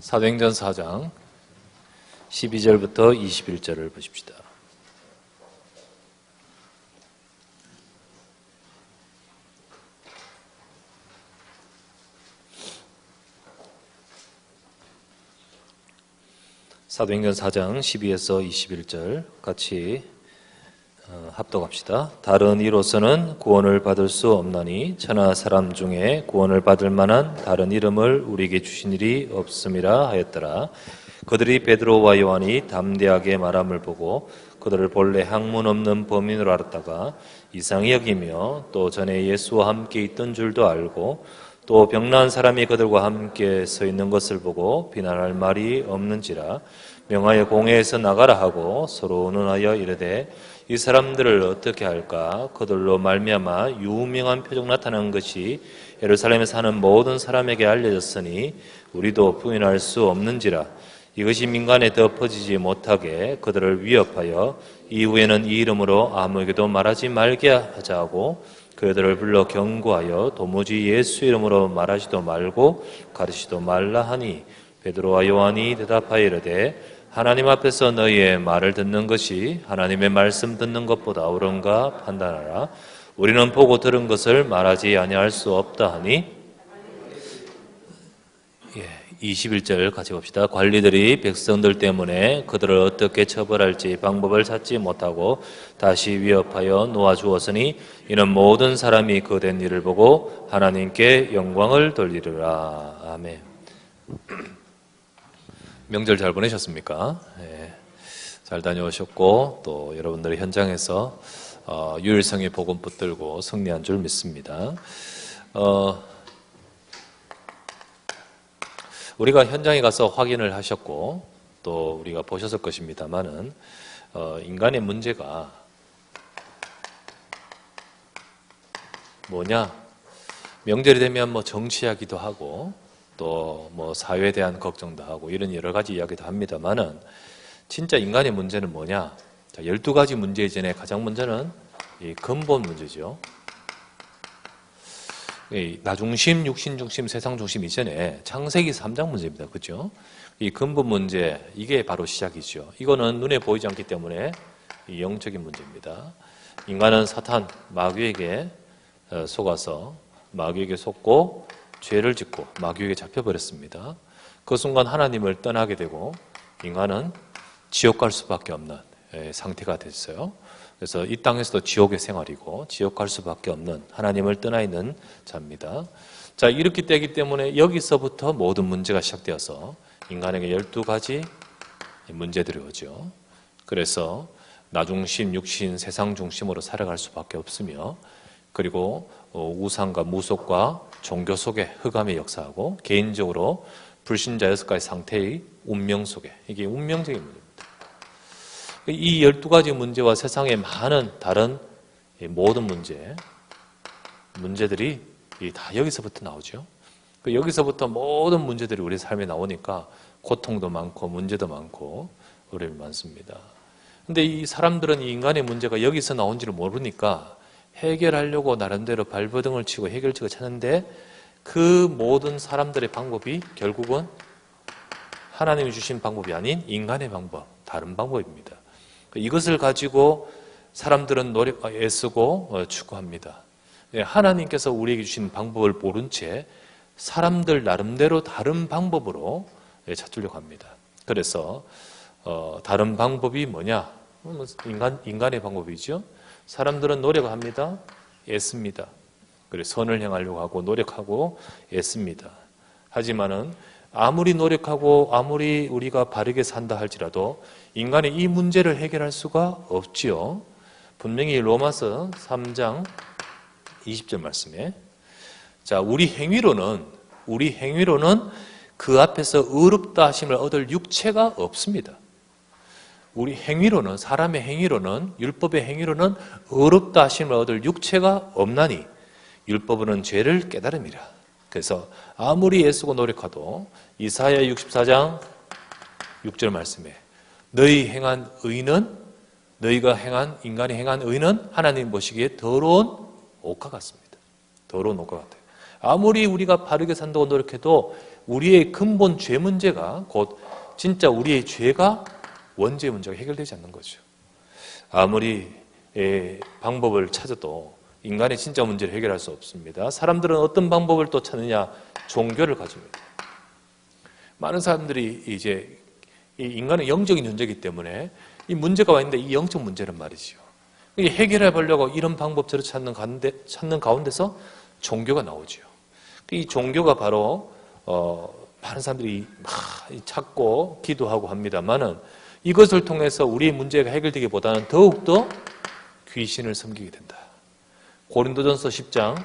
사도행전 4장 12절부터 21절을 보십시다. 사도행전 4장 12에서 21절 같이 합독합시다. 다른 이로서는 구원을 받을 수 없나니 천하 사람 중에 구원을 받을 만한 다른 이름을 우리에게 주신 일이 없음이라 하였더라. 그들이 베드로와 요한이 담대하게 말함을 보고 그들을 본래 학문 없는 범인으로 알았다가 이상히 여기며 또 전에 예수와 함께 있던 줄도 알고 또 병난 사람이 그들과 함께 서 있는 것을 보고 비난할 말이 없는지라 명하여 공회에서 나가라 하고 서로 의논하여 이르되 이 사람들을 어떻게 할까? 그들로 말미암아 유명한 표적 나타난 것이 예루살렘에 사는 모든 사람에게 알려졌으니 우리도 부인할 수 없는지라. 이것이 민간에 더 퍼지지 못하게 그들을 위협하여 이후에는 이 이름으로 아무에게도 말하지 말게 하자고 그들을 불러 경고하여 도무지 예수 이름으로 말하지도 말고 가르치도 말라 하니 베드로와 요한이 대답하여 이르되 하나님 앞에서 너희의 말을 듣는 것이 하나님의 말씀 듣는 것보다 옳은가 판단하라. 우리는 보고 들은 것을 말하지 아니할 수 없다 하니 21절 같이 봅시다. 관리들이 백성들 때문에 그들을 어떻게 처벌할지 방법을 찾지 못하고 다시 위협하여 놓아주었으니 이는 모든 사람이 그 된 일을 보고 하나님께 영광을 돌리리라. 아멘. 명절 잘 보내셨습니까? 네. 잘 다녀오셨고 또 여러분들이 현장에서 유일성의 복음 붙들고 승리한 줄 믿습니다. 우리가 현장에 가서 확인을 하셨고 또 우리가 보셨을 것입니다만은 인간의 문제가 뭐냐? 명절이 되면 뭐 정치하기도 하고 또 뭐 사회에 대한 걱정도 하고 이런 여러 가지 이야기도 합니다만은 진짜 인간의 문제는 뭐냐? 자, 12가지 문제 이전에 가장 먼저는 이 근본 문제죠. 나중심, 육신중심, 세상중심 이전에 창세기 3장 문제입니다. 그렇죠? 이 근본 문제, 이게 바로 시작이죠. 이거는 눈에 보이지 않기 때문에 영적인 문제입니다. 인간은 사탄, 마귀에게 속아서 마귀에게 속고 죄를 짓고 마귀에게 잡혀버렸습니다. 그 순간 하나님을 떠나게 되고 인간은 지옥 갈 수밖에 없는 상태가 됐어요. 그래서 이 땅에서도 지옥의 생활이고 지옥 갈 수밖에 없는 하나님을 떠나 있는 자입니다. 자, 이렇게 되기 때문에 여기서부터 모든 문제가 시작되어서 인간에게 12가지 문제들이 오죠. 그래서 나중심, 육신, 세상 중심으로 살아갈 수밖에 없으며 그리고 우상과 무속과 종교 속에 흑암의 역사하고 개인적으로 불신자 6가지 상태의 운명 속에 이게 운명적인 문제입니다. 이 12가지 문제와 세상의 많은 다른 모든 문제들이 다 여기서부터 나오죠. 여기서부터 모든 문제들이 우리 삶에 나오니까 고통도 많고 문제도 많고 어려움이 많습니다. 근데 이 사람들은 이 인간의 문제가 여기서 나온지를 모르니까 해결하려고 나름대로 발버둥을 치고 해결책을 찾는데 그 모든 사람들의 방법이 결국은 하나님이 주신 방법이 아닌 인간의 방법, 다른 방법입니다. 이것을 가지고 사람들은 애쓰고 추구합니다. 하나님께서 우리에게 주신 방법을 모른 채 사람들 나름대로 다른 방법으로 찾으려고 합니다. 그래서 다른 방법이 뭐냐? 인간의 방법이죠. 사람들은 노력을 합니다. 애씁니다. 그래서 선을 향하려고 하고 노력하고 애씁니다. 하지만은 아무리 노력하고 아무리 우리가 바르게 산다 할지라도 인간의 이 문제를 해결할 수가 없지요. 분명히 로마서 3장 20절 말씀에 자, 우리 행위로는 그 앞에서 의롭다 하심을 얻을 육체가 없습니다. 우리 행위로는 사람의 행위로는 율법의 행위로는 의롭다 하심을 얻을 육체가 없나니 율법은 죄를 깨달음이라. 그래서 아무리 애쓰고 노력해도 이사야 64장 6절 말씀에 너희가 행한 인간이 행한 의는 하나님 보시기에 더러운 옷과 같습니다. 더러운 옷과 같아요. 아무리 우리가 바르게 산다고 노력해도 우리의 근본 죄 문제가 곧 진짜 우리의 죄가 원죄 문제가 해결되지 않는 거죠. 아무리 방법을 찾아도 인간의 진짜 문제를 해결할 수 없습니다. 사람들은 어떤 방법을 또 찾느냐? 종교를 가집니다. 많은 사람들이 이제 이 인간은 영적인 존재이기 때문에 이 문제가 와 있는데 이 영적 문제는 말이죠. 해결해 보려고 이런 방법들을 찾는 가운데서 종교가 나오죠. 이 종교가 바로 많은 사람들이 막 찾고 기도하고 합니다만은 이것을 통해서 우리의 문제가 해결되기보다는 더욱더 귀신을 섬기게 된다. 고린도전서 10장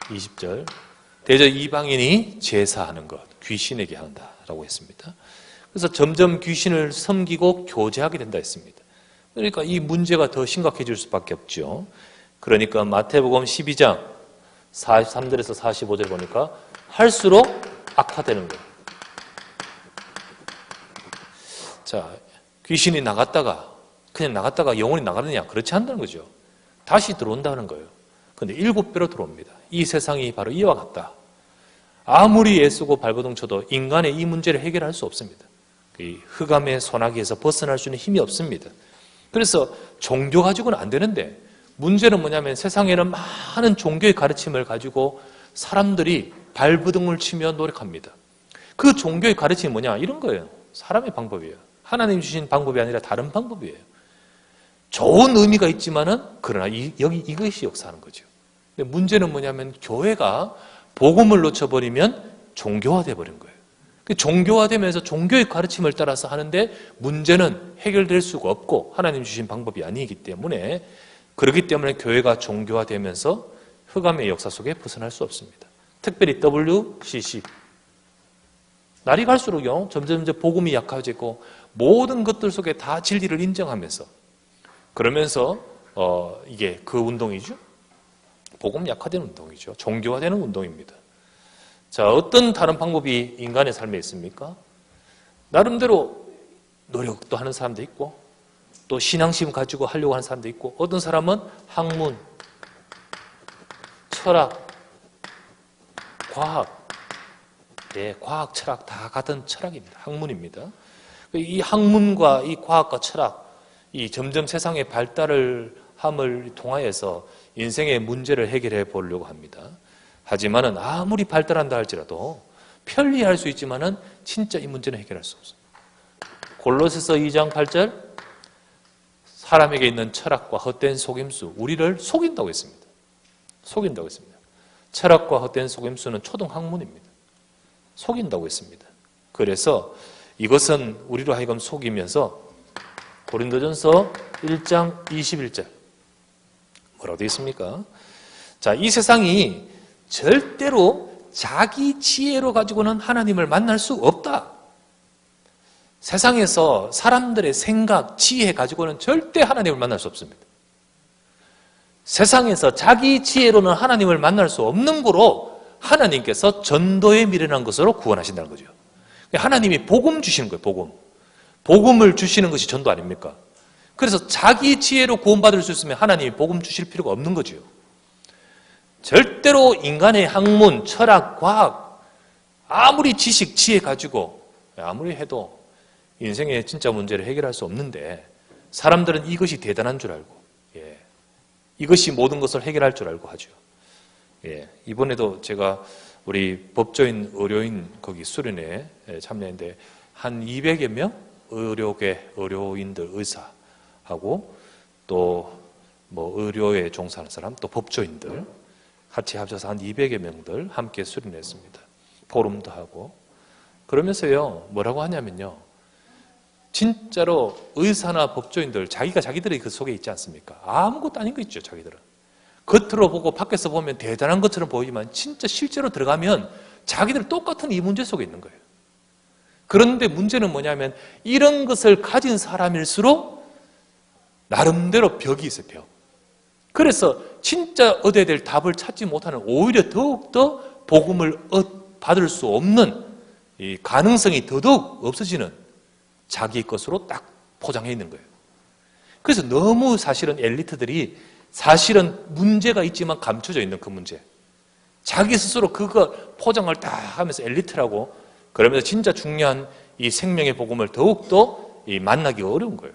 20절 대저 이방인이 제사하는 것 귀신에게 한다라고 했습니다. 그래서 점점 귀신을 섬기고 교제하게 된다 했습니다. 그러니까 이 문제가 더 심각해질 수밖에 없죠. 그러니까 마태복음 12장 43절에서 45절 보니까 할수록 악화되는 거예요. 자, 귀신이 그냥 나갔다가 영혼이 나가느냐? 그렇지 않다는 거죠. 다시 들어온다는 거예요. 그런데 7배로 들어옵니다. 이 세상이 바로 이와 같다. 아무리 애쓰고 발버둥 쳐도 인간의 이 문제를 해결할 수 없습니다. 이 흑암의 소나기에서 벗어날 수 있는 힘이 없습니다. 그래서 종교 가지고는 안 되는데 문제는 뭐냐면 세상에는 많은 종교의 가르침을 가지고 사람들이 발버둥을 치며 노력합니다. 그 종교의 가르침이 뭐냐? 이런 거예요. 사람의 방법이에요. 하나님 주신 방법이 아니라 다른 방법이에요. 좋은 의미가 있지만은 그러나 이것이 역사하는 거죠. 근데 문제는 뭐냐면 교회가 복음을 놓쳐버리면 종교화돼 버린 거예요. 종교화되면서 종교의 가르침을 따라서 하는데 문제는 해결될 수가 없고 하나님 주신 방법이 아니기 때문에 그렇기 때문에 교회가 종교화되면서 흑암의 역사 속에 벗어날 수 없습니다. 특별히 WCC 날이 갈수록요 점점 복음이 약해지고 모든 것들 속에 다 진리를 인정하면서 그러면서 이게 그 운동이죠. 복음 약화되는 운동이죠. 종교화되는 운동입니다. 자, 어떤 다른 방법이 인간의 삶에 있습니까? 나름대로 노력도 하는 사람도 있고 또 신앙심 가지고 하려고 하는 사람도 있고 어떤 사람은 학문, 철학, 과학 과학, 철학 다 같은 철학입니다. 학문입니다. 이 학문과 이 과학과 철학 이 점점 세상의 발달을 함을 통하여서 인생의 문제를 해결해 보려고 합니다. 하지만은 아무리 발달한다 할지라도 편리할 수 있지만은 진짜 이 문제는 해결할 수 없습니다. 골로새서 2장 8절 사람에게 있는 철학과 헛된 속임수 우리를 속인다고 했습니다. 속인다고 했습니다. 철학과 헛된 속임수는 초등학문입니다. 속인다고 했습니다. 그래서 이것은 우리로 하여금 속이면서 고린도전서 1장 21절 뭐라고 되어 있습니까? 자, 이 세상이 절대로 자기 지혜로 가지고는 하나님을 만날 수 없다. 세상에서 사람들의 생각, 지혜 가지고는 절대 하나님을 만날 수 없습니다. 세상에서 자기 지혜로는 하나님을 만날 수 없는 거로 하나님께서 전도에 미련한 것으로 구원하신다는 거죠. 하나님이 복음 주시는 거예요. 복음을 주시는 것이 전도 아닙니까? 그래서 자기 지혜로 구원받을 수 있으면 하나님이 복음 주실 필요가 없는 거죠. 절대로 인간의 학문, 철학, 과학 아무리 지식, 지혜 가지고 아무리 해도 인생의 진짜 문제를 해결할 수 없는데 사람들은 이것이 대단한 줄 알고 이것이 모든 것을 해결할 줄 알고 하죠. 이번에도 제가 우리 법조인, 의료인 거기 수련회에 참여했는데 한 200여 명 의료계, 의료인들, 의사하고 또 뭐 의료에 종사하는 사람, 또 법조인들 같이 합쳐서 한 200여 명들 함께 수련했습니다. 포럼도 하고 그러면서요 뭐라고 하냐면요 진짜로 의사나 법조인들 자기들이 그 속에 있지 않습니까? 아무것도 아닌 거 있죠. 자기들은 겉으로 보고 밖에서 보면 대단한 것처럼 보이지만 진짜 실제로 들어가면 자기들 똑같은 이 문제 속에 있는 거예요. 그런데 문제는 뭐냐면 이런 것을 가진 사람일수록 나름대로 벽이 있어요. 벽. 그래서 진짜 얻어야 될 답을 찾지 못하는 오히려 더욱더 복음을 받을 수 없는 이 가능성이 더더욱 없어지는 자기 것으로 딱 포장해 있는 거예요. 그래서 너무 사실은 엘리트들이 사실은 문제가 있지만 감춰져 있는 그 문제. 자기 스스로 그거 포장을 딱 하면서 엘리트라고 그러면서 진짜 중요한 이 생명의 복음을 더욱더 만나기 어려운 거예요.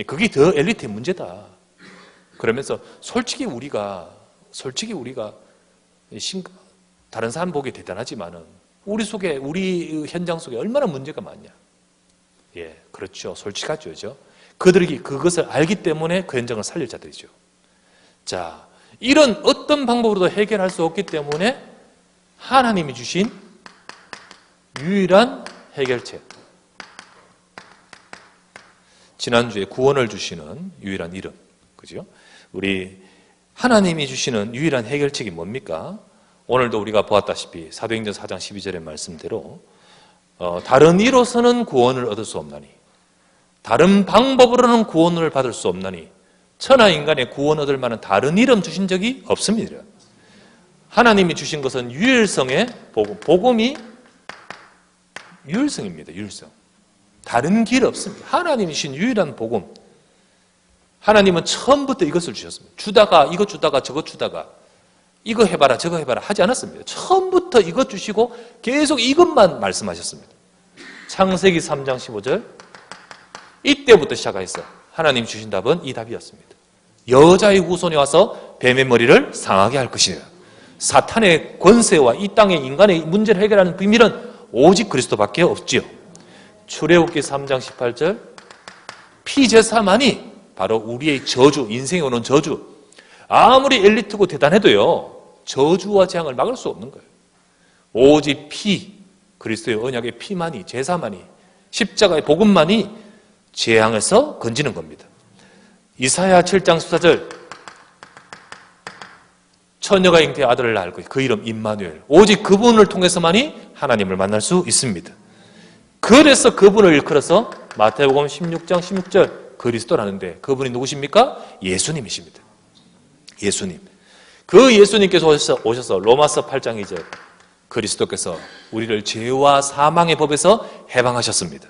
그게 더 엘리트의 문제다. 그러면서 솔직히 우리가 다른 사람 보기에 대단하지만은 우리 현장 속에 얼마나 문제가 많냐. 예, 그렇죠. 솔직하죠. 그죠? 그들이 그것을 알기 때문에 그 현장을 살릴 자들이죠. 자, 이런 어떤 방법으로도 해결할 수 없기 때문에 하나님이 주신 유일한 해결책. 지난주에 구원을 주시는 유일한 이름. 그죠? 우리 하나님이 주시는 유일한 해결책이 뭡니까? 오늘도 우리가 보았다시피 사도행전 4장 12절의 말씀대로 다른 이로서는 구원을 얻을 수 없나니 다른 방법으로는 구원을 받을 수 없나니 천하 인간의 구원 얻을 만한 다른 이름 주신 적이 없습니다. 하나님이 주신 것은 유일성의 복음. 복음이 유일성입니다. 유일성. 다른 길 없습니다. 하나님이 주신 유일한 복음. 하나님은 처음부터 이것을 주셨습니다. 이거 주다가 저거 주다가 이거 해봐라 저거 해봐라 하지 않았습니다. 처음부터 이것 주시고 계속 이것만 말씀하셨습니다. 창세기 3장 15절 이때부터 시작해서 하나님 주신 답은 이 답이었습니다. 여자의 후손이 와서 뱀의 머리를 상하게 할 것이라. 사탄의 권세와 이 땅의 인간의 문제를 해결하는 비밀은 오직 그리스도밖에 없지요. 출애굽기 3장 18절 피제사만이 바로 우리의 저주, 인생에 오는 저주. 아무리 엘리트고 대단해도요 저주와 재앙을 막을 수 없는 거예요. 오직 그리스도의 언약의 피만이, 제사만이, 십자가의 복음만이 재앙에서 건지는 겁니다. 이사야 7장 14절 처녀가 잉태의 아들을 낳을 것이 그 이름 임마누엘. 오직 그분을 통해서만이 하나님을 만날 수 있습니다. 그래서 그분을 일컬어서 마태복음 16장 16절 그리스도라는데 그분이 누구십니까? 예수님이십니다. 예수님. 그 예수님께서 오셔서 로마서 8장 2절 그리스도께서 우리를 죄와 사망의 법에서 해방하셨습니다.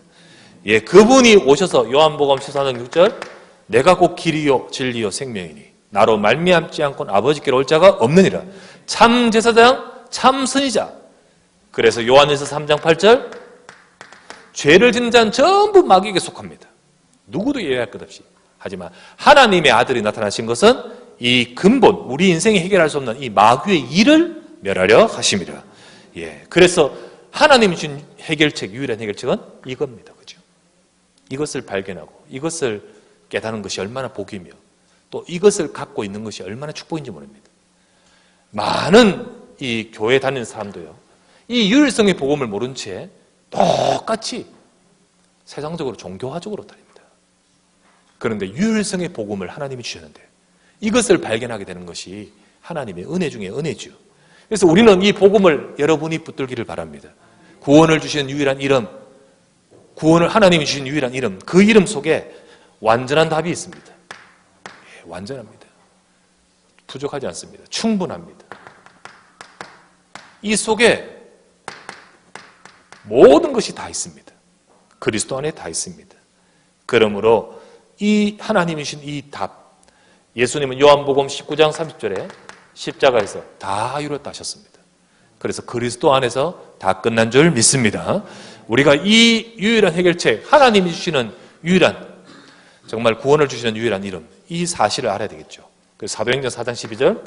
예, 그분이 오셔서 요한복음 14장 6절 내가 곧 길이요 진리요 생명이니 나로 말미암지 않고는 아버지께로 올 자가 없느니라. 참 제사장 참 선지자. 그래서 요한일서 3장 8절 죄를 짓는 자는 전부 마귀에게 속합니다. 누구도 예외할 것 없이. 하지만 하나님의 아들이 나타나신 것은 이 근본, 우리 인생이 해결할 수 없는 이 마귀의 일을 멸하려 하심이라. 예, 그래서 하나님이 준 해결책, 유일한 해결책은 이겁니다. 그죠? 이것을 발견하고 이것을 깨닫는 것이 얼마나 복이며 또 이것을 갖고 있는 것이 얼마나 축복인지 모릅니다. 많은 이 교회 다니는 사람도요, 이 유일성의 복음을 모른 채 똑같이 세상적으로 종교화적으로 다닙니다. 그런데 유일성의 복음을 하나님이 주셨는데 이것을 발견하게 되는 것이 하나님의 은혜 중에 은혜죠. 그래서 우리는 이 복음을 여러분이 붙들기를 바랍니다. 구원을 주시는 유일한 이름, 구원을 하나님이 주신 유일한 이름, 그 이름 속에 완전한 답이 있습니다. 예, 완전합니다. 부족하지 않습니다. 충분합니다. 이 속에 모든 것이 다 있습니다. 그리스도 안에 다 있습니다. 그러므로 이 하나님이 주신 이 답, 예수님은 요한복음 19장 30절에 십자가에서 다 이뤘다 하셨습니다. 그래서 그리스도 안에서 다 끝난 줄 믿습니다. 우리가 이 유일한 해결책, 하나님이 주시는 유일한, 정말 구원을 주시는 유일한 이름, 이 사실을 알아야 되겠죠. 그래서 사도행전 4장 12절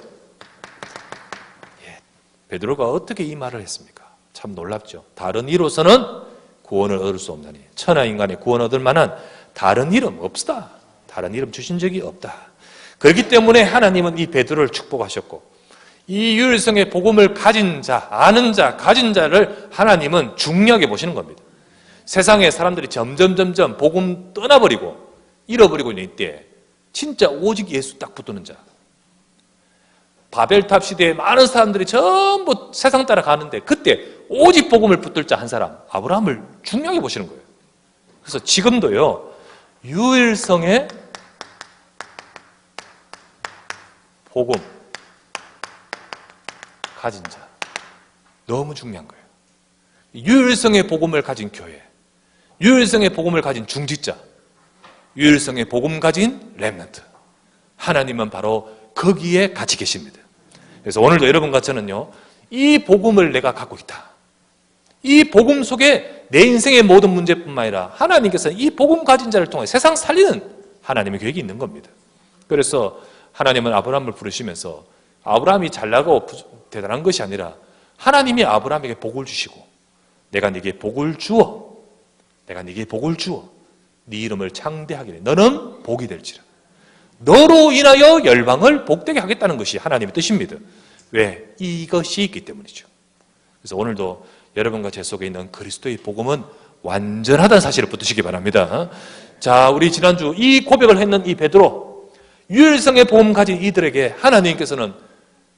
베드로가 어떻게 이 말을 했습니까? 참 놀랍죠. 다른 이로서는 구원을 얻을 수 없나니 천하 인간의 구원 얻을 만한 다른 이름 없다. 다른 이름 주신 적이 없다. 그렇기 때문에 하나님은 이 베드로를 축복하셨고 이 유일성의 복음을 가진 자, 아는 자, 가진 자를 하나님은 중요하게 보시는 겁니다. 세상에 사람들이 점점 복음 떠나버리고 잃어버리고 있는 이때 진짜 오직 예수 딱 붙드는 자, 바벨탑 시대에 많은 사람들이 전부 세상 따라가는데 그때 오직 복음을 붙들 자 한 사람, 아브라함을 중요하게 보시는 거예요. 그래서 지금도요, 유일성의 복음 가진 자, 너무 중요한 거예요. 유일성의 복음을 가진 교회, 유일성의 복음을 가진 중직자, 유일성의 복음 가진 렘넌트, 하나님은 바로 거기에 같이 계십니다. 그래서 오늘도 여러분과 저는요, 이 복음을 내가 갖고 있다. 이 복음 속에 내 인생의 모든 문제뿐만 아니라 하나님께서는 이 복음 가진 자를 통해 세상 살리는 하나님의 계획이 있는 겁니다. 그래서 하나님은 아브라함을 부르시면서 아브라함이 잘나고 대단한 것이 아니라 하나님이 아브라함에게 복을 주시고 내가 네게 복을 주어 내가 네게 복을 주어 네 이름을 창대하게 해 너는 복이 될지라 너로 인하여 열방을 복되게 하겠다는 것이 하나님의 뜻입니다. 왜? 이것이 있기 때문이죠. 그래서 오늘도 여러분과 제 속에 있는 그리스도의 복음은 완전하다는 사실을 붙드시기 바랍니다. 자, 우리 지난주 이 고백을 했는 이 베드로, 유일성의 복음 가진 이들에게 하나님께서는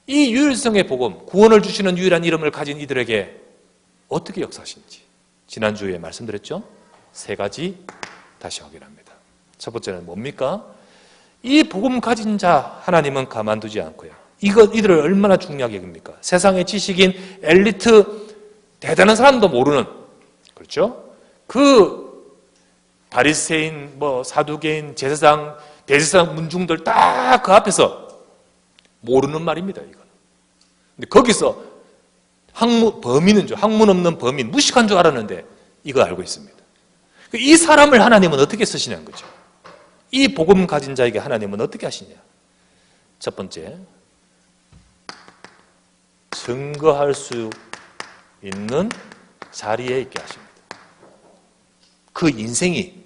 이 유일성의 복음, 구원을 주시는 유일한 이름을 가진 이들에게 어떻게 역사하시는지 지난주에 말씀드렸죠? 세 가지 다시 확인합니다. 첫 번째는 뭡니까? 이 복음 가진 자 하나님은 가만두지 않고요. 이들을 얼마나 중요하게 여깁니까? 세상의 지식인, 엘리트, 대단한 사람도 모르는, 그렇죠? 그 바리새인, 사두개인, 제사장, 대제사장 문중들 딱 그 앞에서 모르는 말입니다, 이거는. 근데 거기서 범인은 학문 없는 범인, 무식한 줄 알았는데 이거 알고 있습니다. 이 사람을 하나님은 어떻게 쓰시냐는 거죠. 이 복음 가진 자에게 하나님은 어떻게 하시냐. 첫 번째, 증거할 수 있는 자리에 있게 하십니다. 그 인생이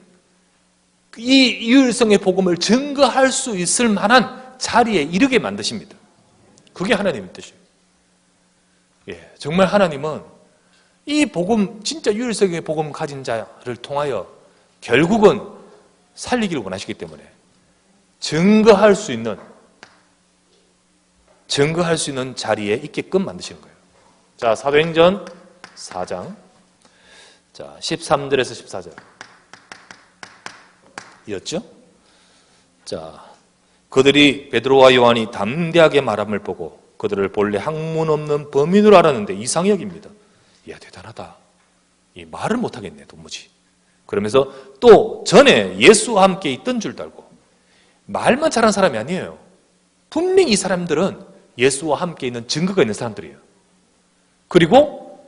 이 유일성의 복음을 증거할 수 있을 만한 자리에 이르게 만드십니다. 그게 하나님의 뜻이에요. 예, 정말 하나님은 이 복음, 진짜 유일성의 복음 가진 자를 통하여 결국은 살리기를 원하시기 때문에 증거할 수 있는 자리에 있게끔 만드시는 거예요. 자, 사도행전 4장. 자, 13절에서 14절. 이었죠? 자, 그들이 베드로와 요한이 담대하게 말함을 보고 그들을 본래 학문 없는 범인으로 알았는데 이상히 여깁니다. 이야, 대단하다. 이 말을 못하겠네, 도무지. 그러면서 또 전에 예수와 함께 있던 줄도 알고 말만 잘한 사람이 아니에요. 분명히 이 사람들은 예수와 함께 있는 증거가 있는 사람들이에요. 그리고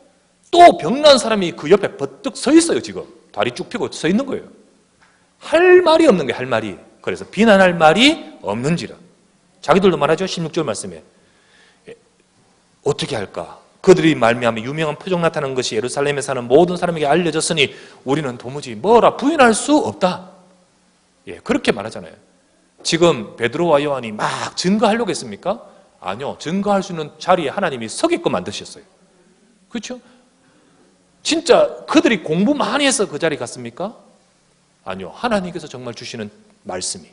또 병난 사람이 그 옆에 버뜩 서 있어요. 지금 다리 쭉 펴고 서 있는 거예요. 할 말이 없는 거예요. 할 말이. 그래서 비난할 말이 없는지라. 자기들도 말하죠. 16절 말씀에 어떻게 할까? 그들이 말미암아 유명한 표적 나타나는 것이 예루살렘에 사는 모든 사람에게 알려졌으니 우리는 도무지 뭐라 부인할 수 없다. 예, 그렇게 말하잖아요. 지금 베드로와 요한이 막 증거하려고 했습니까? 아니요. 증거할 수 있는 자리에 하나님이 서게끔 만드셨어요. 그렇죠? 진짜 그들이 공부 많이 해서 그 자리에 갔습니까? 아니요. 하나님께서 정말 주시는 말씀이,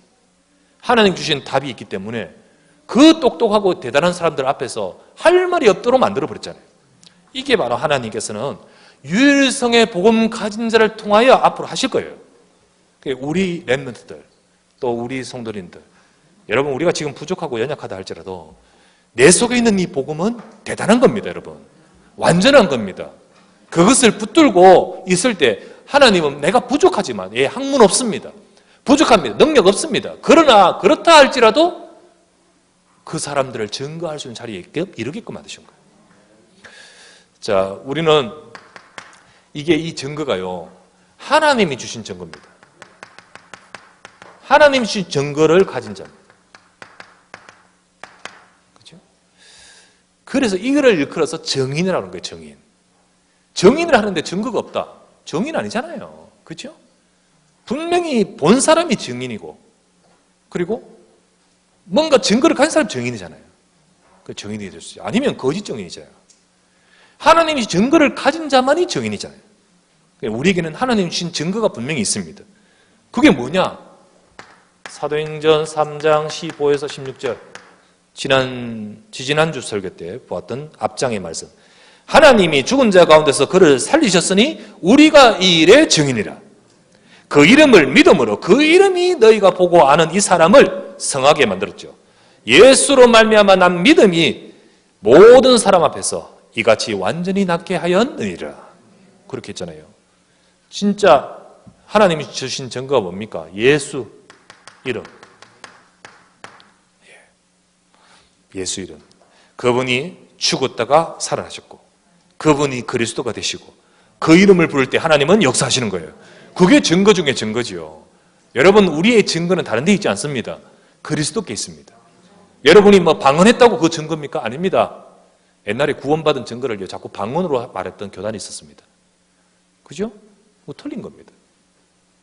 하나님 주신 답이 있기 때문에 그 똑똑하고 대단한 사람들 앞에서 할 말이 없도록 만들어버렸잖아요. 이게 바로 하나님께서는 유일성의 복음 가진 자를 통하여 앞으로 하실 거예요. 우리 렘넌트들, 또 우리 성도님들, 여러분 우리가 지금 부족하고 연약하다 할지라도 내 속에 있는 이 복음은 대단한 겁니다. 여러분 완전한 겁니다. 그것을 붙들고 있을 때 하나님은 내가 부족하지만 학문 없습니다. 부족합니다. 능력 없습니다. 그러나 그렇다 할지라도 그 사람들을 증거할 수 있는 자리에 이르게끔 만드신 거예요. 자, 우리는 이 증거가요, 하나님이 주신 증거입니다. 하나님이 주신 증거를 가진 자입니다. 그렇죠? 그래서 이거를 일컬어서 정인이라는 거예요. 정인. 정인을 하는데 증거가 없다. 정인 아니잖아요. 그렇죠? 분명히 본 사람이 증인이고, 그리고 뭔가 증거를 가진 사람이 정인이잖아요. 그 정인이 될 수 있어요. 아니면 거짓 정인이잖아요. 하나님이 증거를 가진 자만이 정인이잖아요. 우리에게는 하나님 주신 증거가 분명히 있습니다. 그게 뭐냐? 사도행전 3장 15에서 16절. 지지난주 설교 때 보았던 앞장의 말씀. 하나님이 죽은 자 가운데서 그를 살리셨으니 우리가 이 일의 증인이라. 그 이름을 믿음으로 그 이름이 너희가 보고 아는 이 사람을 성하게 만들었죠. 예수로 말미암아 난 믿음이 모든 사람 앞에서 이같이 완전히 낫게 하였느니라. 그렇게 했잖아요. 진짜 하나님이 주신 증거가 뭡니까? 예수 이름. 예수 이름. 그분이 죽었다가 살아나셨고 그분이 그리스도가 되시고 그 이름을 부를 때 하나님은 역사하시는 거예요. 그게 증거 중에 증거지요. 여러분, 우리의 증거는 다른 데 있지 않습니다. 그리스도께 있습니다. 여러분이 뭐 방언했다고 그 증거입니까? 아닙니다. 옛날에 구원받은 증거를 자꾸 방언으로 말했던 교단이 있었습니다. 그죠? 그거 틀린 겁니다.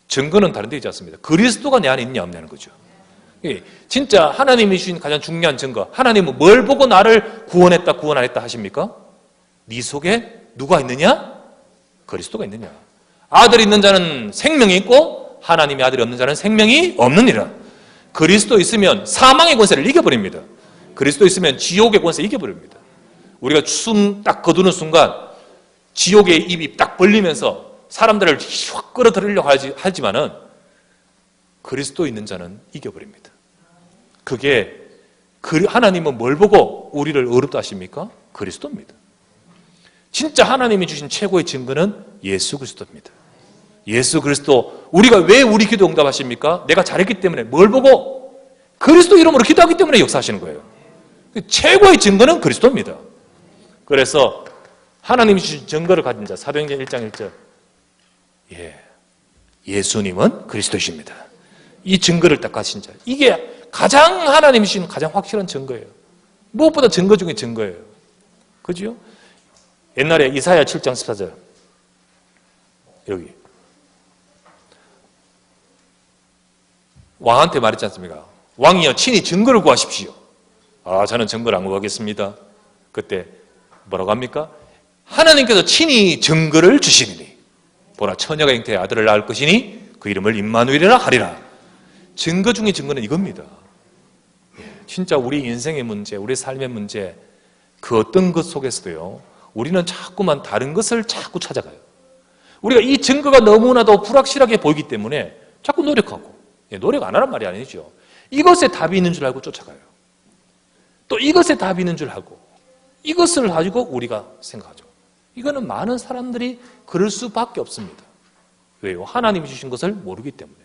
증거는 다른 데 있지 않습니다. 그리스도가 내 안에 있냐 없냐는 거죠. 진짜 하나님이 주신 가장 중요한 증거, 하나님은 뭘 보고 나를 구원했다 구원 안 했다 하십니까? 네 속에 누가 있느냐? 그리스도가 있느냐. 아들이 있는 자는 생명이 있고 하나님의 아들이 없는 자는 생명이 없느니라. 그리스도 있으면 사망의 권세를 이겨버립니다. 그리스도 있으면 지옥의 권세 이겨버립니다. 우리가 숨 딱 거두는 순간 지옥의 입이 딱 벌리면서 사람들을 확 끌어들이려고 하지만은 그리스도 있는 자는 이겨버립니다. 그게 하나님은 뭘 보고 우리를 어렵다 하십니까? 그리스도입니다. 진짜 하나님이 주신 최고의 증거는 예수 그리스도입니다. 예수 그리스도. 우리가 왜 우리 기도 응답하십니까? 내가 잘했기 때문에. 뭘 보고? 그리스도 이름으로 기도하기 때문에 역사하시는 거예요. 최고의 증거는 그리스도입니다. 그래서 하나님이 주신 증거를 가진 자, 사도행전 1장 1절. 예수님은 그리스도이십니다. 이 증거를 딱 가진 자. 이게 가장 하나님이 주신 가장 확실한 증거예요. 무엇보다 증거 중에 증거예요. 그죠? 옛날에 이사야 7장 14절. 여기. 왕한테 말했지 않습니까? 왕이여 친히 증거를 구하십시오. 저는 증거를 안 구하겠습니다. 그때 뭐라고 합니까? 하나님께서 친히 증거를 주시리니 보라 처녀가 잉태해 아들을 낳을 것이니 그 이름을 임마누엘이라 하리라. 증거 중에 증거는 이겁니다. 진짜 우리 인생의 문제, 우리 삶의 문제, 그 어떤 것 속에서도요, 우리는 자꾸만 다른 것을 자꾸 찾아가요. 우리가 이 증거가 너무나도 불확실하게 보이기 때문에 자꾸 노력하고, 노력 안 하란 말이 아니죠. 이것에 답이 있는 줄 알고 쫓아가요. 또 이것에 답이 있는 줄 알고 이것을 가지고 우리가 생각하죠. 이거는 많은 사람들이 그럴 수밖에 없습니다. 왜요? 하나님이 주신 것을 모르기 때문에.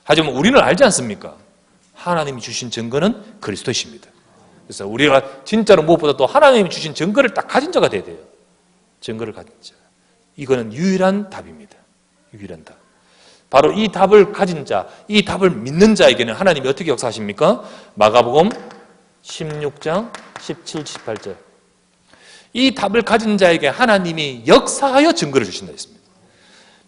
하지만 우리는 알지 않습니까? 하나님이 주신 증거는 그리스도이십니다. 그래서 우리가 진짜로 무엇보다 또 하나님이 주신 증거를 딱 가진 자가 돼야 돼요. 증거를 가진 자. 이거는 유일한 답입니다. 유일한 답. 바로 이 답을 가진 자, 이 답을 믿는 자에게는 하나님이 어떻게 역사하십니까? 마가복음 16장 17, 18절. 이 답을 가진 자에게 하나님이 역사하여 증거를 주신다 했습니다.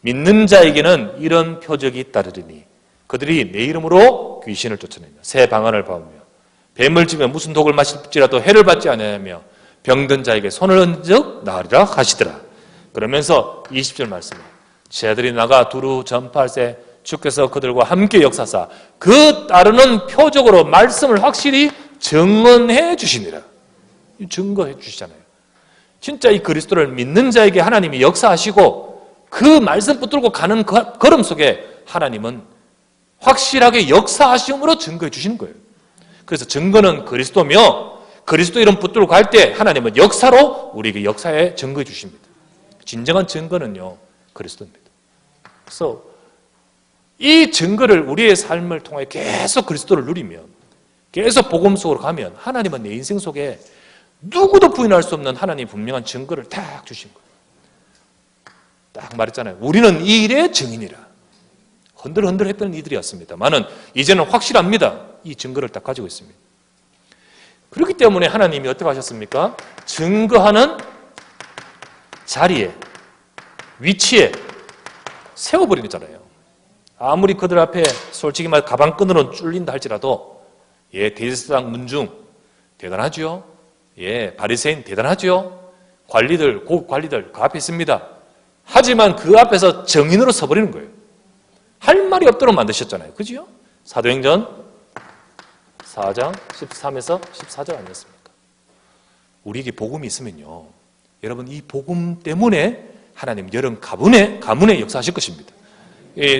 믿는 자에게는 이런 표적이 따르리니 그들이 내 이름으로 귀신을 쫓아내며 새 방언을 배우며 뱀을 쥐며 무슨 독을 마실지라도 해를 받지 아니하며 병든 자에게 손을 얹어 나으리라 하시더라. 그러면서 20절 말씀에 제 아들이 나가 두루 전파할세 주께서 그들과 함께 역사사 그 따르는 표적으로 말씀을 확실히 증언해 주시니라. 증거해 주시잖아요. 진짜 이 그리스도를 믿는 자에게 하나님이 역사하시고 그 말씀 붙들고 가는 걸음 속에 하나님은 확실하게 역사하심으로 증거해 주시는 거예요. 그래서 증거는 그리스도며 그리스도 이름 붙들고 갈 때 하나님은 역사로 우리에게 역사에 증거해 주십니다. 진정한 증거는요, 그리스도입니다. 그래서 이 증거를 우리의 삶을 통해 계속 그리스도를 누리면 계속 복음 속으로 가면 하나님은 내 인생 속에 누구도 부인할 수 없는 하나님의 분명한 증거를 딱 주신 거예요. 딱 말했잖아요. 우리는 이 일의 증인이라. 흔들흔들 했던 이들이었습니다만은 이제는 확실합니다. 이 증거를 딱 가지고 있습니다. 그렇기 때문에 하나님이 어떻게 하셨습니까? 증거하는 자리에, 위치에 세워버리잖아요. 아무리 그들 앞에 솔직히 말 가방끈으로 쫄린다 할지라도 대제사장 문중 대단하죠. 바리새인 대단하죠. 관리들, 고급 관리들 그 앞에 있습니다. 하지만 그 앞에서 정인으로 서버리는 거예요. 할 말이 없도록 만드셨잖아요. 그죠? 사도행전 4장 13에서 14절 아니었습니까? 우리에게 복음이 있으면요, 여러분 이 복음 때문에 하나님 여러분 가문에 역사하실 것입니다.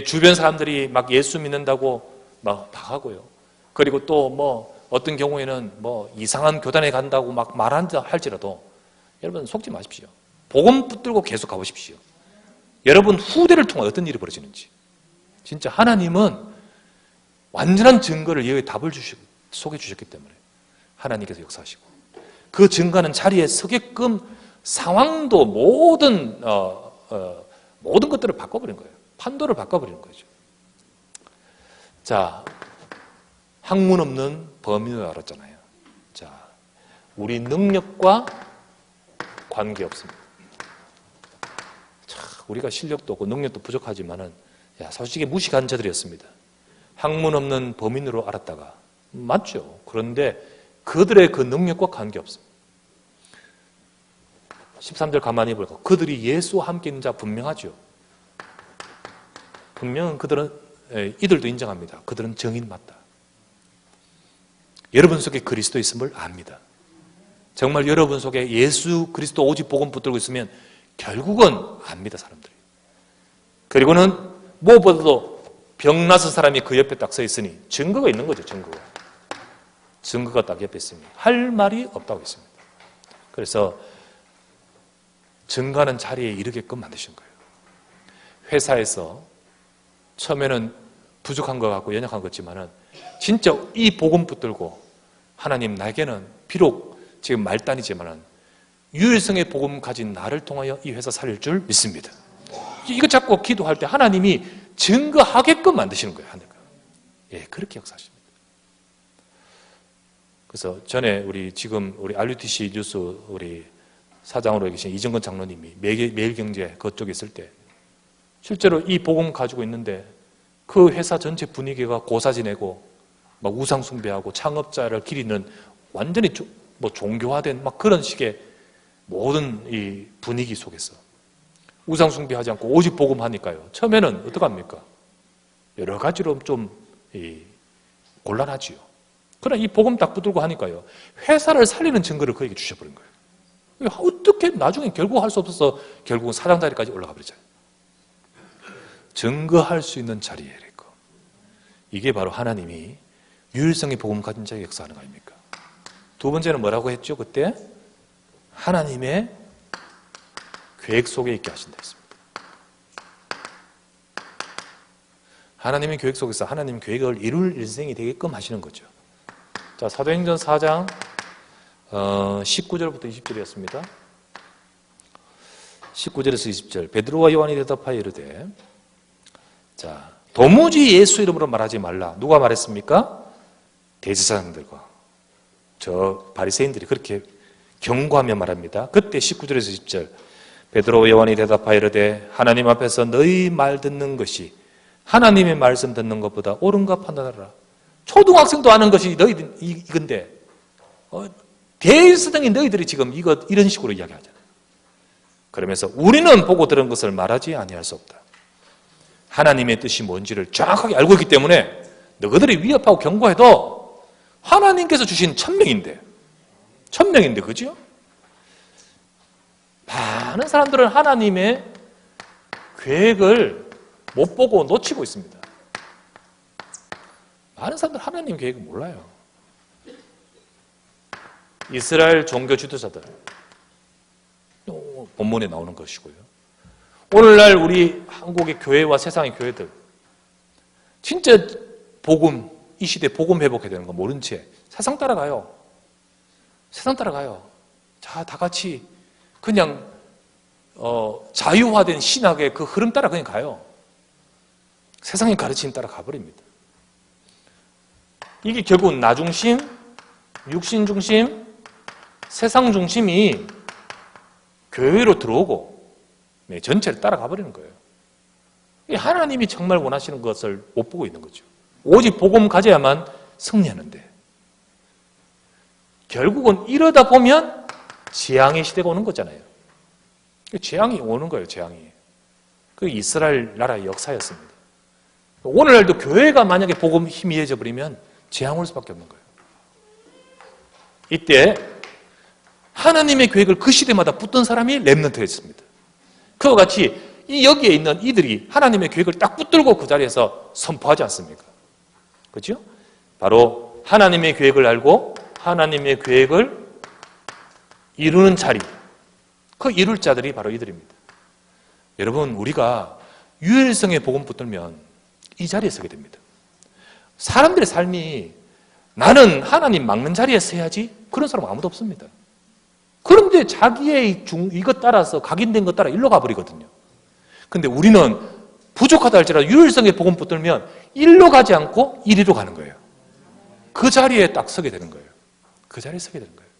주변 사람들이 막 예수 믿는다고 막 하고요. 그리고 또 뭐 어떤 경우에는 뭐 이상한 교단에 간다고 막 말한다 할지라도 여러분 속지 마십시오. 복음 붙들고 계속 가보십시오. 여러분 후대를 통해 어떤 일이 벌어지는지. 진짜 하나님은 완전한 증거를 예외의 답을 속에 주셨기 때문에 하나님께서 역사하시고 그 증거하는 자리에 서게끔 상황도 모든 것들을 바꿔버린 거예요. 판도를 바꿔버리는 거죠. 자, 학문 없는 범인을 알았잖아요. 자, 우리 능력과 관계 없습니다. 자, 우리가 실력도 없고 능력도 부족하지만은, 솔직히 무식한 자들이었습니다. 학문 없는 범인으로 알았다가, 맞죠. 그런데 그들의 그 능력과 관계 없습니다. 13절 가만히 보니까 그들이 예수와 함께 있는 자 분명하죠. 분명 그들은, 이들도 인정합니다. 그들은 정인 맞다. 여러분 속에 그리스도 있음을 압니다. 정말 여러분 속에 예수 그리스도 오직 복음 붙들고 있으면 결국은 압니다, 사람들이. 그리고는 무엇보다도 병나서 사람이 그 옆에 딱 서 있으니 증거가 있는 거죠, 증거가 딱 옆에 있으니 할 말이 없다고 했습니다. 그래서 증거하는 자리에 이르게끔 만드신 거예요. 회사에서 처음에는 부족한 것 같고 연약한 것 같지만은 진짜 이 복음 붙들고 하나님, 나에게는 비록 지금 말단이지만은 유일성의 복음 가진 나를 통하여 이 회사 살릴 줄 믿습니다. 이거 자꾸 기도할 때 하나님이 증거하게끔 만드시는 거예요, 하늘가. 그렇게 역사하십니다. 그래서 전에 우리 RUTC 뉴스 우리 사장으로 계신 이정건 장로님이 매일경제 그쪽에 있을 때 실제로 이 복음 가지고 있는데 그 회사 전체 분위기가 고사 지내고 막 우상 숭배하고 창업자를 기리는 완전히 종교화된 막 그런 식의 모든 이 분위기 속에서 우상 숭배하지 않고 오직 복음 하니까요. 처음에는 어떡합니까? 여러 가지로 좀 곤란하지요. 그러나 이 복음 딱 붙들고 하니까요. 회사를 살리는 증거를 그에게 주셔버린 거예요. 어떻게 나중에 결국 할 수 없어서 결국은 사장 자리까지 올라가 버리잖아요. 증거할 수 있는 자리에 이랬고, 이게 바로 하나님이 유일성의 복음 가진 자에게 역사하는 거 아닙니까? 두 번째는 뭐라고 했죠? 그때 하나님의 계획 속에 있게 하신다 했습니다. 하나님의 계획 속에서 하나님 계획을 이룰 일생이 되게끔 하시는 거죠. 자, 사도행전 4장 19절부터 20절이었습니다. 19절에서 20절. 베드로와 요한이 대답하여 이르되, 자, 도무지 예수 이름으로 말하지 말라. 누가 말했습니까? 대제사장들과 저 바리새인들이 그렇게 경고하며 말합니다. 그때 19절에서 20절. 베드로와 요한이 대답하여 이르되, 하나님 앞에서 너희 말 듣는 것이 하나님의 말씀 듣는 것보다 옳은가 판단하라. 초등학생도 아는 것이 너희들 이건데 대제사장인 너희들이 지금 이런 식으로 이야기하잖아요. 그러면서 우리는 보고 들은 것을 말하지 아니할 수 없다. 하나님의 뜻이 뭔지를 정확하게 알고 있기 때문에 너희들이 위협하고 경고해도 하나님께서 주신 천명인데 그죠? 많은 사람들은 하나님의 계획을 못 보고 놓치고 있습니다. 많은 사람들 하나님 계획을 몰라요. 이스라엘 종교 지도자들 본문에 나오는 것이고요. 오늘날 우리 한국의 교회와 세상의 교회들 진짜 복음, 이 시대 복음 회복해야 되는 거 모른 채 세상 따라가요. 자, 다 같이 그냥 자유화된 신학의 그 흐름 따라 그냥 가요. 세상의 가르침 따라 가버립니다. 이게 결국은 나 중심, 육신 중심, 세상 중심이 교회로 들어오고 전체를 따라가 버리는 거예요. 하나님이 정말 원하시는 것을 못 보고 있는 거죠. 오직 복음 가져야만 승리하는데 결국은 이러다 보면 재앙의 시대가 오는 거잖아요. 재앙이 오는 거예요. 재앙이. 그 이스라엘 나라의 역사였습니다. 오늘날도 교회가 만약에 복음 희미해져 버리면 재앙 올 수밖에 없는 거예요. 이때 하나님의 계획을 그 시대마다 붙던 사람이 렘넌트였습니다. 그와 같이 여기에 있는 이들이 하나님의 계획을 딱 붙들고 그 자리에서 선포하지 않습니까? 그렇죠? 바로 하나님의 계획을 알고 하나님의 계획을 이루는 자리, 그 이룰 자들이 바로 이들입니다. 여러분, 우리가 유일성의 복음 붙들면 이 자리에 서게 됩니다. 사람들의 삶이 나는 하나님 막는 자리에 서야지 그런 사람 아무도 없습니다. 그런데 자기의 이것 따라서 각인된 것 따라 일로 가버리거든요. 근데 우리는 부족하다 할지라도 유일성의 복음 붙들면 일로 가지 않고 이리로 가는 거예요. 그 자리에 딱 서게 되는 거예요. 그 자리에 서게 되는 거예요.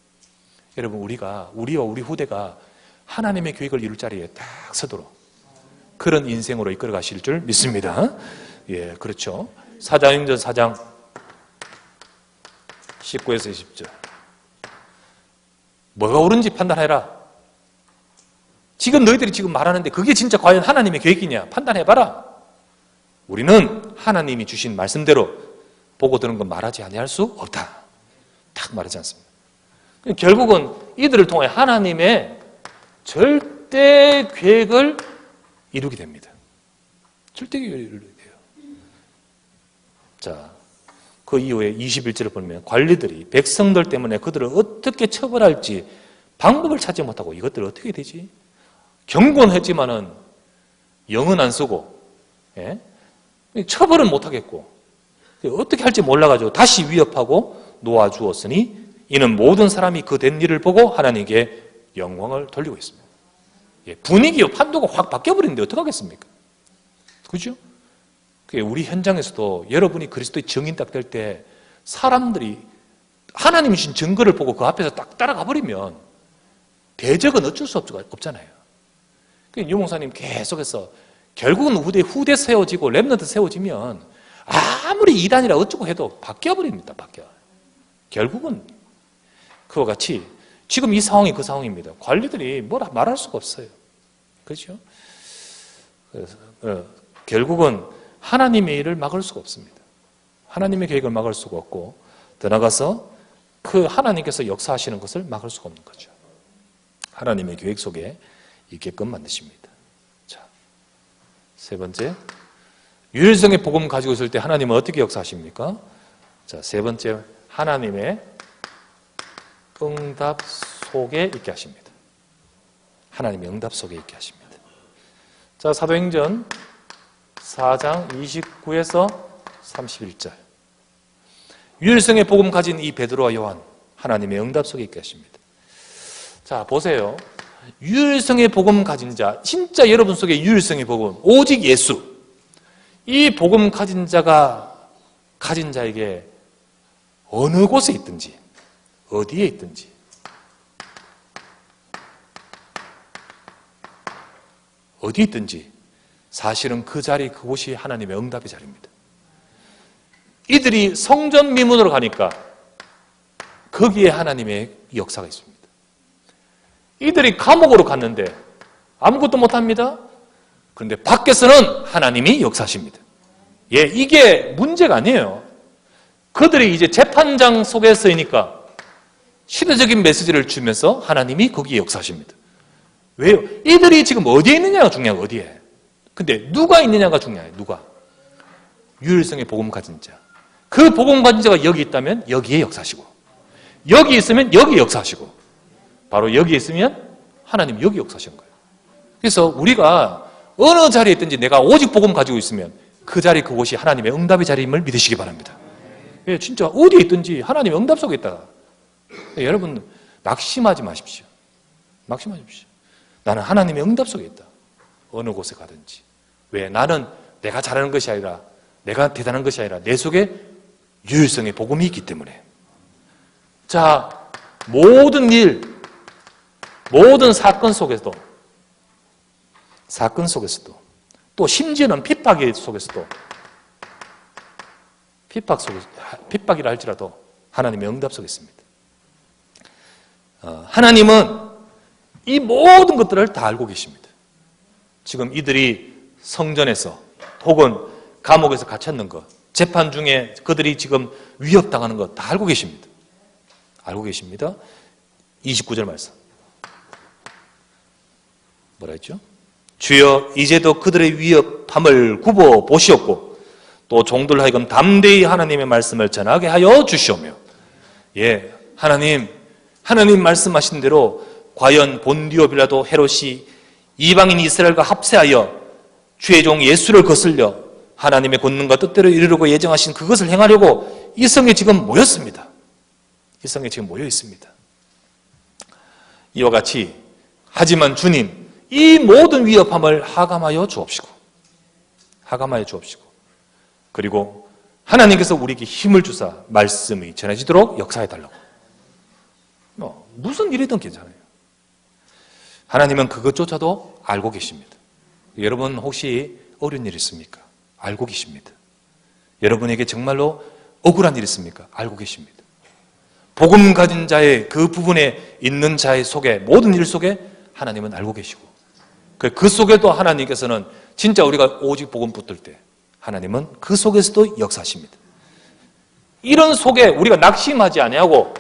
여러분, 우리와 우리 후대가 하나님의 계획을 이룰 자리에 딱 서도록 그런 인생으로 이끌어 가실 줄 믿습니다. 예, 그렇죠. 사도행전 4장 19에서 20절. 뭐가 옳은지 판단해라. 지금 너희들이 지금 말하는데 그게 진짜 과연 하나님의 계획이냐? 판단해봐라. 우리는 하나님이 주신 말씀대로 보고 드는 건 말하지 아니할 수 없다. 딱 말하지 않습니다. 결국은 이들을 통해 하나님의 절대 계획을 이루게 됩니다. 절대 계획을 이루게 돼요. 자, 그 이후에 21절을 보면 관리들이 백성들 때문에 그들을 어떻게 처벌할지 방법을 찾지 못하고 이것들을 어떻게 되지? 경고했지만은 영은 안 쓰고, 예? 처벌은 못하겠고, 어떻게 할지 몰라가지고 다시 위협하고 놓아주었으니 이는 모든 사람이 그 된 일을 보고 하나님께 영광을 돌리고 있습니다. 예, 분위기와 판도가 확 바뀌어버리는데 어떡하겠습니까? 그죠? 우리 현장에서도 여러분이 그리스도의 증인 딱 될 때 사람들이 하나님이 주신 증거를 보고 그 앞에서 딱 따라가 버리면 대적은 어쩔 수 없잖아요. 유 목사님 계속해서 결국은 후대 세워지고 랩런트 세워지면 아무리 이단이라 어쩌고 해도 바뀌어버립니다. 결국은 그와 같이 지금 이 상황이 그 상황입니다. 관리들이 뭐라 말할 수가 없어요. 그렇죠? 그래서 결국은 하나님의 일을 막을 수가 없습니다. 하나님의 계획을 막을 수가 없고 더 나아가서 그 하나님께서 역사하시는 것을 막을 수가 없는 거죠. 하나님의 계획 속에 있게끔 만드십니다. 자, 세 번째, 유일성의 복음 가지고 있을 때 하나님은 어떻게 역사하십니까? 자, 세 번째, 하나님의 응답 속에 있게 하십니다. 하나님의 응답 속에 있게 하십니다. 자, 사도행전 4장 29에서 31절. 유일성의 복음 가진 이 베드로와 요한, 하나님의 응답 속에 있게 하십니다. 자, 보세요. 유일성의 복음 가진 자, 진짜 여러분 속에 유일성의 복음, 오직 예수. 이 복음 가진 자가 가진 자에게 어느 곳에 있든지, 어디에 있든지, 어디 있든지 사실은 그 자리, 그곳이 하나님의 응답의 자리입니다. 이들이 성전 미문으로 가니까 거기에 하나님의 역사가 있습니다. 이들이 감옥으로 갔는데 아무것도 못합니다. 그런데 밖에서는 하나님이 역사하십니다. 예, 이게 문제가 아니에요. 그들이 이제 재판장 속에 서니까 시대적인 메시지를 주면서 하나님이 거기에 역사하십니다. 왜요? 이들이 지금 어디에 있느냐가 중요해요. 어디에. 근데 누가 있느냐가 중요해요. 누가. 유일성의 복음 가진 자. 그 복음 가진 자가 여기 있다면 여기에 역사하시고, 여기 있으면 여기 역사하시고, 바로 여기 있으면 하나님 여기 역사하시는 거예요. 그래서 우리가 어느 자리에 있든지 내가 오직 복음 가지고 있으면 그 자리, 그곳이 하나님의 응답의 자리임을 믿으시기 바랍니다. 예, 진짜 어디에 있든지 하나님의 응답 속에 있다. 여러분 낙심하지 마십시오. 낙심하지 마십시오. 나는 하나님의 응답 속에 있다. 어느 곳에 가든지. 왜? 나는 내가 잘하는 것이 아니라, 내가 대단한 것이 아니라 내 속에 유일성의 복음이 있기 때문에. 자, 모든 일, 모든 사건 속에서도, 또 심지어는 핍박 속에서도, 핍박이라 할지라도 하나님의 응답 속에 있습니다. 하나님은 이 모든 것들을 다 알고 계십니다. 지금 이들이 성전에서 혹은 감옥에서 갇혔는 것, 재판 중에 그들이 지금 위협당하는 것 다 알고 계십니다. 알고 계십니다. 29절 말씀. 뭐라 했죠? 주여 이제도 그들의 위협함을 굽어 보시옵고 또 종들 하여금 담대히 하나님의 말씀을 전하게 하여 주시오며. 예, 하나님 말씀하신 대로 과연 본디오 빌라도 헤롯이 이방인 이스라엘과 합세하여 주의 종 예수를 거슬려 하나님의 권능과 뜻대로 이루려고 예정하신 그것을 행하려고 이 성에 지금 모였습니다. 이 성에 지금 모여 있습니다. 이와 같이 하지만 주님 이 모든 위협함을 하감하여 주옵시고 그리고 하나님께서 우리에게 힘을 주사 말씀이 전해지도록 역사해달라고. 무슨 일이든 괜찮아요. 하나님은 그것조차도 알고 계십니다. 여러분 혹시 어려운 일 있습니까? 알고 계십니다. 여러분에게 정말로 억울한 일 있습니까? 알고 계십니다. 복음 가진 자의 그 부분에 있는 자의 속에 모든 일 속에 하나님은 알고 계시고 그 속에도 하나님께서는 진짜 우리가 오직 복음 붙들 때 하나님은 그 속에서도 역사하십니다. 이런 속에 우리가 낙심하지 아니하고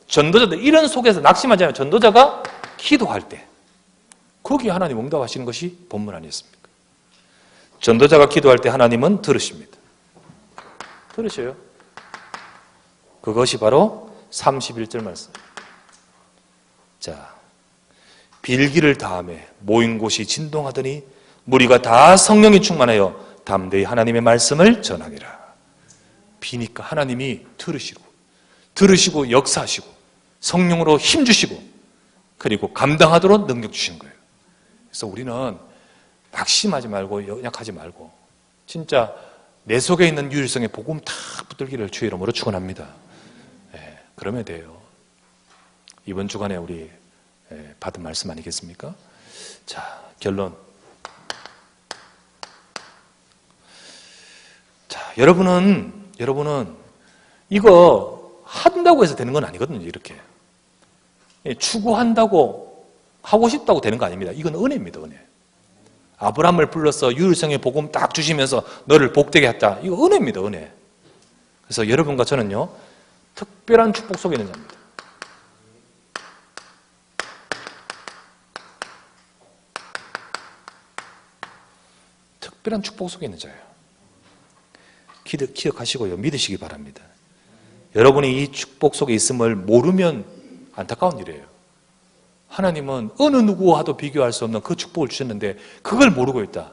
전도자들 이런 속에서 낙심하지 않고 전도자가 기도할 때 거기에 하나님 응답하시는 것이 본문 아니었습니까? 전도자가 기도할 때 하나님은 들으십니다. 들으셔요. 그것이 바로 31절 말씀. 자, 빌기를 다음에 모인 곳이 진동하더니 무리가 다 성령이 충만하여 담대히 하나님의 말씀을 전하니라. 비니까 하나님이 들으시고 역사하시고 성령으로 힘주시고 그리고 감당하도록 능력 주시는 거예요. 그래서 우리는 낙심하지 말고 연약하지 말고 진짜 내 속에 있는 유일성의 복음 다 붙들기를 주의 이름으로 축원합니다. 그러면 돼요. 이번 주간에 우리 받은 말씀 아니겠습니까? 자, 결론. 자, 여러분은 이거 한다고 해서 되는 건 아니거든요. 이렇게 추구한다고 하고 싶다고 되는 거 아닙니다. 이건 은혜입니다. 은혜. 아브라함을 불러서 유일성의 복음 딱 주시면서 너를 복되게 했다. 이거 은혜입니다. 은혜. 그래서 여러분과 저는요 특별한 축복 속에 있는 자입니다. 특별한 축복 속에 있는 자예요. 기억하시고요. 믿으시기 바랍니다. 여러분이 이 축복 속에 있음을 모르면 안타까운 일이에요. 하나님은 어느 누구와도 비교할 수 없는 그 축복을 주셨는데 그걸 모르고 있다.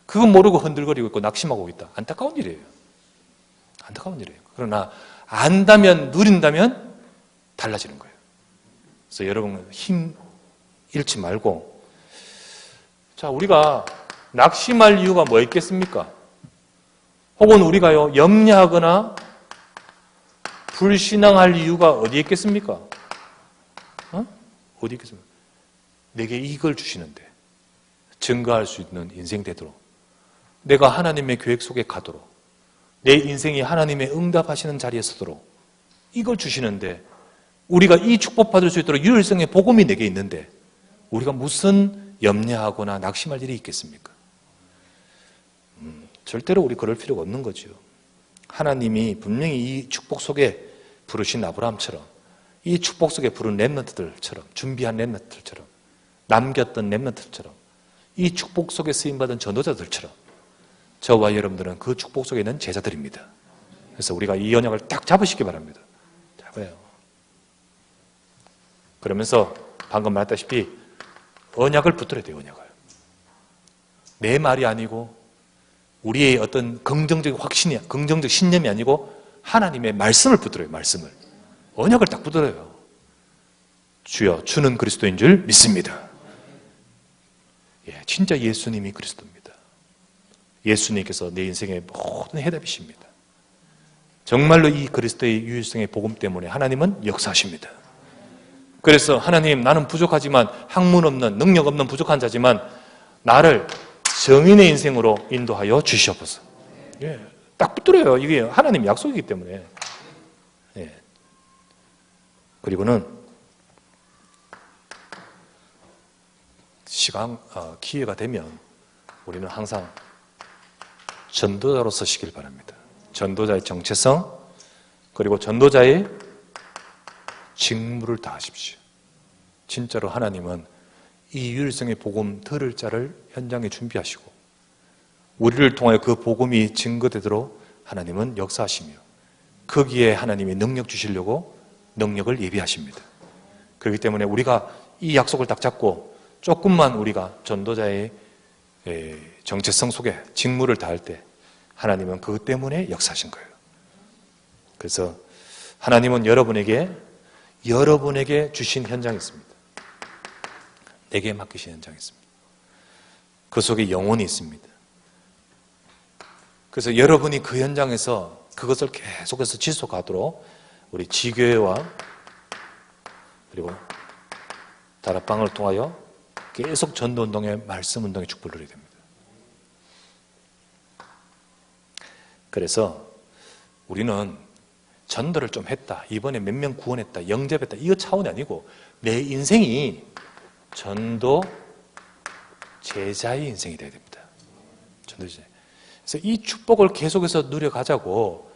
그건 모르고 흔들거리고 있고 낙심하고 있다. 안타까운 일이에요. 안타까운 일이에요. 그러나 안다면 누린다면 달라지는 거예요. 그래서 여러분 힘 잃지 말고 자 우리가 낙심할 이유가 뭐 있겠습니까? 혹은 우리가요 염려하거나 불신앙할 이유가 어디 있겠습니까? 어디 있겠습니까? 내게 이걸 주시는데 증거할 수 있는 인생 되도록 내가 하나님의 계획 속에 가도록 내 인생이 하나님의 응답하시는 자리에 서도록 이걸 주시는데 우리가 이 축복받을 수 있도록 유일성의 복음이 내게 있는데 우리가 무슨 염려하거나 낙심할 일이 있겠습니까? 절대로 우리 그럴 필요가 없는 거죠. 하나님이 분명히 이 축복 속에 부르신 아브라함처럼 이 축복 속에 부른 렘넌트들처럼 준비한 렘넌트들처럼 남겼던 렘넌트들처럼 이 축복 속에 쓰임받은 전도자들처럼 저와 여러분들은 그 축복 속에 있는 제자들입니다. 그래서 우리가 이 언약을 딱 잡으시기 바랍니다. 잡아요. 그러면서 방금 말했다시피 언약을 붙들어야 돼요. 언약을. 내 말이 아니고 우리의 어떤 긍정적 확신이야. 긍정적 신념이 아니고 하나님의 말씀을 붙들어요. 말씀을. 언약을 딱 붙들어요. 주여 주는 그리스도인 줄 믿습니다. 예, 진짜 예수님이 그리스도입니다. 예수님께서 내 인생의 모든 해답이십니다. 정말로 이 그리스도의 유일성의 복음 때문에 하나님은 역사하십니다. 그래서 하나님 나는 부족하지만 학문 없는 능력 없는 부족한 자지만 나를 정인의 인생으로 인도하여 주시옵소서. 예, 딱 붙들어요. 이게 하나님 약속이기 때문에. 예. 그리고는 기회가 되면 우리는 항상 전도자로 서시길 바랍니다. 전도자의 정체성 그리고 전도자의 직무를 다하십시오. 진짜로 하나님은 이 유일성의 복음 들을 자를 현장에 준비하시고 우리를 통하여 그 복음이 증거되도록 하나님은 역사하시며 거기에 하나님이 능력 주시려고 능력을 예비하십니다. 그렇기 때문에 우리가 이 약속을 딱 잡고 조금만 우리가 전도자의 정체성 속에 직무를 다할 때 하나님은 그것 때문에 역사하신 거예요. 그래서 하나님은 여러분에게 여러분에게 주신 현장이 있습니다. 내게 맡기신 현장이 있습니다. 그 속에 영혼이 있습니다. 그래서 여러분이 그 현장에서 그것을 계속해서 지속하도록 우리 지교회와 그리고 다락방을 통하여 계속 전도운동에 말씀운동에 축복을 누리게 됩니다. 그래서 우리는 전도를 좀 했다, 이번에 몇 명 구원했다, 영접했다, 이거 차원이 아니고 내 인생이 전도 제자의 인생이 되어야 됩니다. 전도 제자. 그래서 이 축복을 계속해서 누려가자고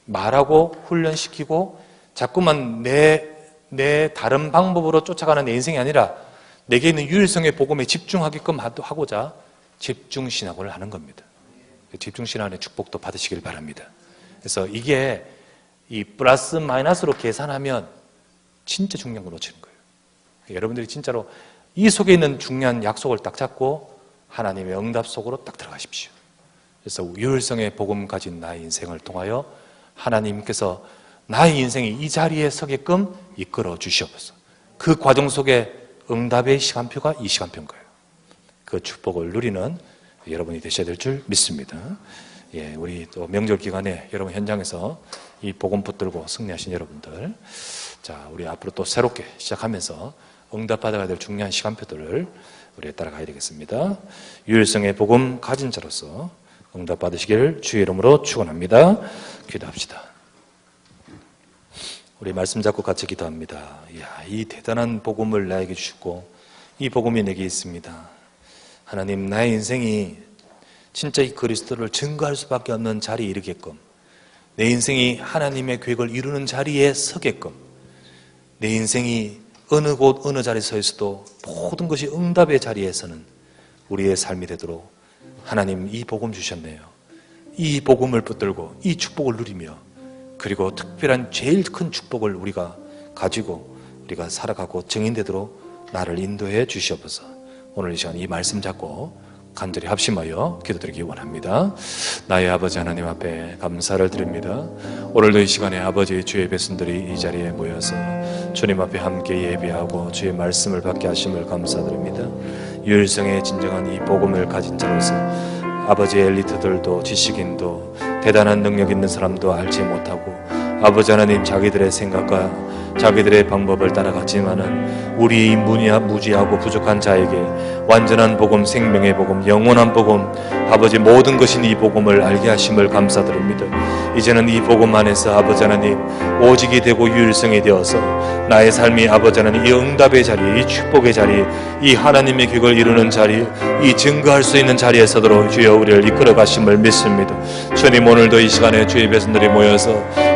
말하고 훈련시키고 자꾸만 내 다른 방법으로 쫓아가는 내 인생이 아니라 내게 있는 유일성의 복음에 집중하게끔 하고자 집중신학을 하는 겁니다. 집중신학의 축복도 받으시길 바랍니다. 그래서 이게 이 플러스 마이너스로 계산하면 진짜 중요한 걸 놓치는 거예요. 여러분들이 진짜로 이 속에 있는 중요한 약속을 딱 잡고 하나님의 응답 속으로 딱 들어가십시오. 그래서 유일성의 복음 가진 나의 인생을 통하여 하나님께서 나의 인생이 이 자리에 서게끔 이끌어 주시옵소서. 그 과정 속에 응답의 시간표가 이 시간표인 거예요. 그 축복을 누리는 여러분이 되셔야 될 줄 믿습니다. 예, 우리 또 명절 기간에 여러분 현장에서 이 복음 붙들고 승리하신 여러분들, 자, 우리 앞으로 또 새롭게 시작하면서 응답받아야 될 중요한 시간표들을 우리 따라가야 되겠습니다. 유일성의 복음 가진 자로서 응답받으시기를 주의 이름으로 축원합니다. 기도합시다. 우리 말씀 잡고 같이 기도합니다. 이야, 이 대단한 복음을 나에게 주시고 이 복음이 내게 있습니다. 하나님, 나의 인생이 진짜 이 그리스도를 증거할 수밖에 없는 자리에 이르게끔, 내 인생이 하나님의 계획을 이루는 자리에 서게끔, 내 인생이 어느 곳 어느 자리에 서 있어도 모든 것이 응답의 자리에서는 우리의 삶이 되도록 하나님 이 복음 주셨네요. 이 복음을 붙들고 이 축복을 누리며, 그리고 특별한 제일 큰 축복을 우리가 가지고 우리가 살아가고 증인되도록 나를 인도해 주시옵소서. 오늘 이 시간 이 말씀 잡고 간절히 합심하여 기도드리기 원합니다. 나의 아버지 하나님 앞에 감사를 드립니다. 오늘도 이 시간에 아버지 주의 백성들이 이 자리에 모여서 주님 앞에 함께 예배하고 주의 말씀을 받게 하심을 감사드립니다. 유일성의 진정한 이 복음을 가진 자로서 아버지 엘리트들도 지식인도 대단한 능력 있는 사람도 알지 못하고 아버지 하나님 자기들의 생각과 자기들의 방법을 따라갔지만은 우리 무지하고 부족한 자에게 완전한 복음, 생명의 복음, 영원한 복음, 아버지 모든 것인 이 복음을 알게 하심을 감사드립니다. 이제는 이 복음 안에서 아버지 하나님 오직이 되고 유일성이 되어서 나의 삶이 아버지 하나님 이 응답의 자리, 이 축복의 자리, 이 하나님의 계획을 이루는 자리, 이 증거할 수 있는 자리에 서도록 주여 우리를 이끌어 가심을 믿습니다. 주님, 오늘도 이 시간에 주의 백성들이 모여서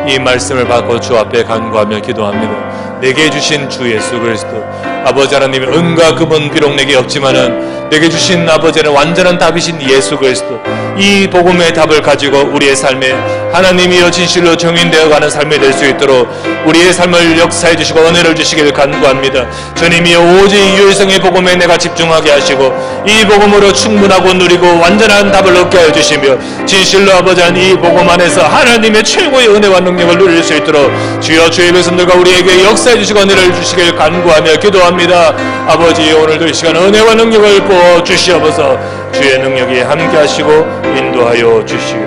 이 말씀을 받고 주 앞에 간구하며 기도합니다. 내게 주신 주 예수 그리스도, 아버지 하나님의 은과 금은 비록 내게 없지만은 내게 주신 아버지는 완전한 답이신 예수 그리스도, 이 복음의 답을 가지고 우리의 삶에 하나님이여 진실로 정인되어 가는 삶이 될 수 있도록 우리의 삶을 역사해 주시고 은혜를 주시길 간구합니다. 주님이여 오직 유일성의 복음에 내가 집중하게 하시고 이 복음으로 충분하고 누리고 완전한 답을 얻게 하여 주시며 진실로 아버지 하나님 이 복음 안에서 하나님의 최고의 은혜와 능력을 누릴 수 있도록 주여 주의 백성들과 우리에게 역사해 주시고 은혜를 주시길 간구하며 기도합니다. 아버지, 오늘도 이 시간 은혜와 능력을 부어 주시옵소서. 주의 능력이 함께 하시고 인도하여 주시옵소서.